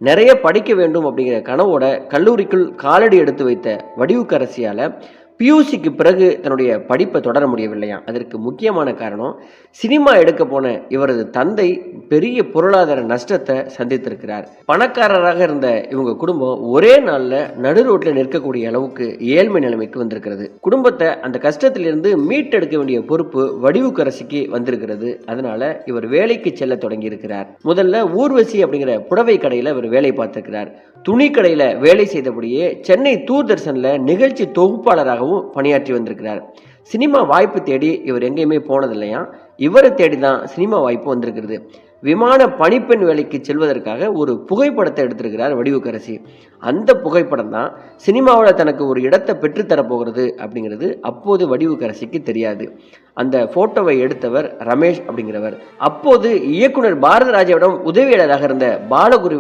நிறைய படிக்க வேண்டும் அப்படிங்கிற கனவோட கல்லூரிக்குள் காலடி எடுத்து வைத்த வடிவுக்கரசியால பியூசிக்கு பிறகு தன்னுடைய படிப்பை தொடர முடியவில்லையாம். அதற்கு முக்கியமான காரணம், சினிமா எடுக்க போன இவரது தந்தை பெரிய பொருளாதார நஷ்டத்தை சந்தித்திருக்கிறார். பணக்காரராக இருந்த இவங்க குடும்பம் ஒரே நாள்ல நடு ரோட்ல நிற்கக்கூடிய அளவுக்கு ஏழ்மை நிலைமைக்கு வந்திருக்கிறது. குடும்பத்தை அந்த கஷ்டத்திலிருந்து மீட்டெடுக்க வேண்டிய பொறுப்பு வடிவுக்கரசிக்கு வந்திருக்கிறது. அதனால இவர் வேலைக்கு செல்ல தொடங்கி இருக்கிறார். முதல்ல ஊர்வசி அப்படிங்கிற புடவை கடையில இவர் வேலை பார்த்திருக்கிறார். துணி கடையில வேலை செய்தபடியே சென்னை தூர்தர்ஷன்ல நிகழ்ச்சி தொகுப்பாளராகவும் பணியாற்றி வந்திருக்கிறார். சினிமா வாய்ப்பு தேடி இவர் எங்கேயுமே போனதில்லையா, இவரை தேடி தான் சினிமா வாய்ப்பு வந்திருக்கிறது. விமான பணிப்பெண் வேலைக்கு செல்வதற்காக ஒரு புகைப்படத்தை எடுத்திருக்கிறார் வடிவுக்கரசி. அந்த புகைப்படம் தான் சினிமாவில் தனக்கு ஒரு இடத்தை பெற்றுத்தரப்போகிறது அப்படிங்கிறது அப்போது வடிவுக்கரசிக்கு தெரியாது. அந்த போட்டோவை எடுத்தவர் ரமேஷ் அப்படிங்கிறவர். அப்போது இயக்குனர் பாரதராஜாவிடம் உதவியாளராக இருந்த பாலகுரு